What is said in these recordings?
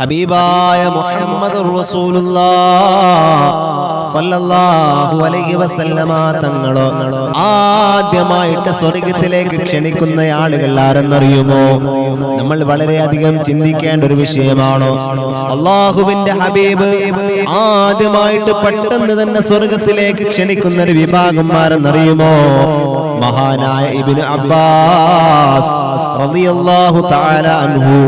ഹബീബായ മുഹമ്മദുർ റസൂലുള്ളാഹ് സല്ലല്ലാഹു അലൈഹി വസല്ലമ തങ്ങൾ ആദ്യമായിട്ട് സ്വർഗ്ഗത്തിലേക്ക് ക്ഷണിക്കുന്ന ആളുകൾ ആരെന്നറിയുമോ? നമ്മൾ വളരെയധികം ചിന്തിക്കേണ്ട ഒരു വിഷയമാണ്. അല്ലാഹുവിന്റെ ഹബീബ് ആദ്യമായിട്ട് പെട്ടെന്ന് തന്നെ സ്വർഗ്ഗത്തിലേക്ക് ക്ഷണിക്കുന്ന ഒരു വിഭാഗം ആരെന്നറിയുമോ? മഹാനായ ഇബ്നു അബ്ബാസ് റളിയല്ലാഹു തആല അൻഹു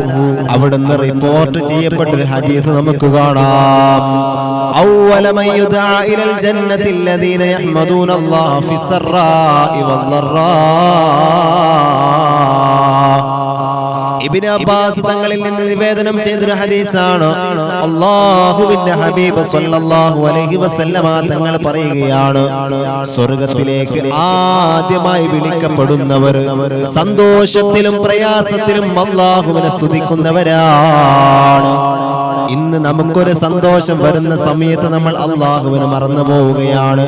അവിടുന്ന് റിപ്പോർട്ട് ചെയ്യപ്പെട്ട ഒരു ഹദീസ് നമുക്ക് കാണാം. അവ്വല മൻ യുദഅ ഇലൽ ജന്നത്തി അല്ലദീന യഹ്മദൂന അല്ലാഹ ഫിസ്സറാഇ വദ്ദറാ. ഇബ്നു അബ്ബാസ് തങ്ങളിൽ നിന്ന് നിവേദനം ചെയ്തൊരു ഹദീസാണ്. അല്ലാഹുവിന്റെ ഹബീബ് സല്ലല്ലാഹു അലൈഹി വസല്ലമ തങ്ങൾ പറയുകയാണ്, സ്വർഗ്ഗത്തിലേക്ക് ആദ്യമായി വിളിക്കപ്പെടുന്നവർ സന്തോഷത്തിലും പ്രയാസത്തിലും അല്ലാഹുവിനെ സ്തുതിക്കുന്നവരാണ്. ഇന്ന് നമുക്കൊരു സന്തോഷം വരുന്ന സമയത്ത് നമ്മൾ അല്ലാഹുവിനെ മറന്നു പോവുകയാണ്.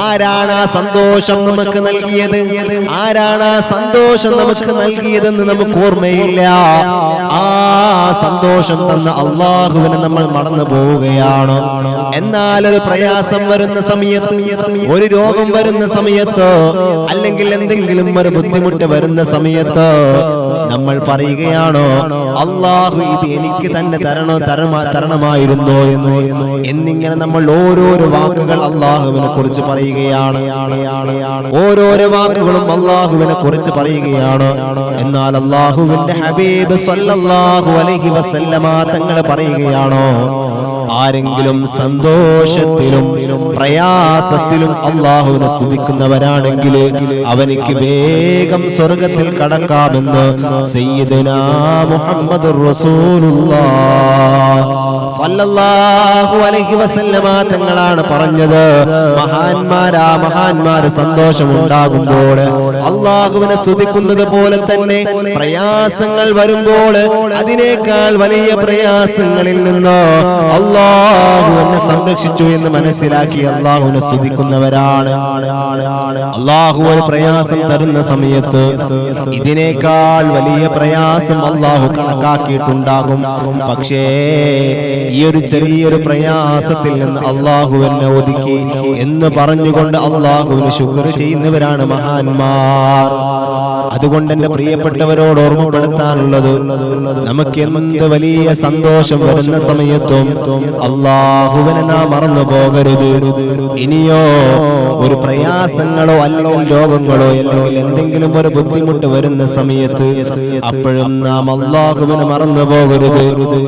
ആരാണ് ആ സന്തോഷം നമുക്ക് നൽകിയത്? ആരാണ് ആ സന്തോഷം നമുക്ക് നൽകിയതെന്ന് നമുക്ക് ഓർമ്മയില്ല. ആ സന്തോഷം തന്ന അല്ലാഹുവിനെ നമ്മൾ മറന്നു പോവുകയാണ്. എന്നാൽ ഒരു പ്രയാസം വരുന്ന സമയത്ത്, ഒരു രോഗം വരുന്ന സമയത്ത്, അല്ലെങ്കിൽ എന്തെങ്കിലും ഒരു ബുദ്ധിമുട്ട് വരുന്ന സമയത്ത് നമ്മൾ പറയുകയാണോ, അല്ലാഹു ഇത് എനിക്ക് തന്നെ തരണമായിരുന്നോ എന്നിങ്ങനെ നമ്മൾ ഓരോരോ വാക്കുകൾ അല്ലാഹുവിനെ കുറിച്ച് പറയുകയാണ്. ഓരോരോ വാക്കുകളും അല്ലാഹുവിനെ കുറിച്ച് പറയുകയാണ്. എന്നാൽ അല്ലാഹുവിന്റെ ഹബീബ് സല്ലല്ലാഹു അലൈഹി വസല്ലമ തങ്ങൾ പറയുകയാണോ, ആരെങ്കിലും സന്തോഷത്തിലും പ്രയാസത്തിലും അല്ലാഹുവിനെ സ്തുതിക്കുന്നവരാണെങ്കിൽ അവനിക്ക് വേഗം സ്വർഗ്ഗത്തിൽ കടക്കാമെന്ന് സയ്യിദുനാ മുഹമ്മദുർ റസൂലുള്ളാഹ് സല്ലല്ലാഹു അലൈഹി വസല്ലമ തങ്ങളാണ് പറഞ്ഞത്. മഹാന്മാര് സന്തോഷമുണ്ടാകുമ്പോൾ അല്ലാഹുവിനെ സ്തുതിക്കുന്നത് പോലെ തന്നെ പ്രയാസങ്ങൾ വരുമ്പോൾ അതിനേക്കാൾ വലിയ പ്രയാസങ്ങളിൽ നിന്ന് അല്ലാഹു എന്നെ സംരക്ഷിച്ചു എന്ന് മനസ്സിലാക്കി അല്ലാഹുവിനെ സ്തുതിക്കുന്നവരാണ്. അല്ലാഹു ഒരു പ്രയാസം തരുന്ന സമയത്ത് ഇതിനേക്കാൾ വലിയ പ്രയാസം അല്ലാഹു കണക്കാക്കിയിട്ടുണ്ടാകും. പക്ഷേ ഈ ഒരു ചെറിയൊരു പ്രയാസത്തിൽ നിന്ന് അല്ലാഹു എന്നെ ഒതുക്കി എന്ന് പറഞ്ഞുകൊണ്ട് അല്ലാഹുവിന് ശുക്ർ ചെയ്യുന്നവരാണ് മഹാന്മാർ. അതുകൊണ്ട് എന്റെ പ്രിയപ്പെട്ടവരോട് ഓർമ്മപ്പെടുത്താനുള്ളത്, നമുക്ക് എന്ത് വലിയ സന്തോഷം വരുന്ന സമയത്തും അല്ലാഹുവിനെ നാം മറന്നു പോകരുത്. ഇനിയോ ഒരു പ്രയാസങ്ങളോ അല്ലെങ്കിൽ രോഗങ്ങളോ അല്ലെങ്കിൽ എന്തെങ്കിലും ഒരു ബുദ്ധിമുട്ട് വരുന്ന സമയത്ത് അപ്പോഴും നാം അല്ലാഹുവിനെ മറന്നു പോകരുത്.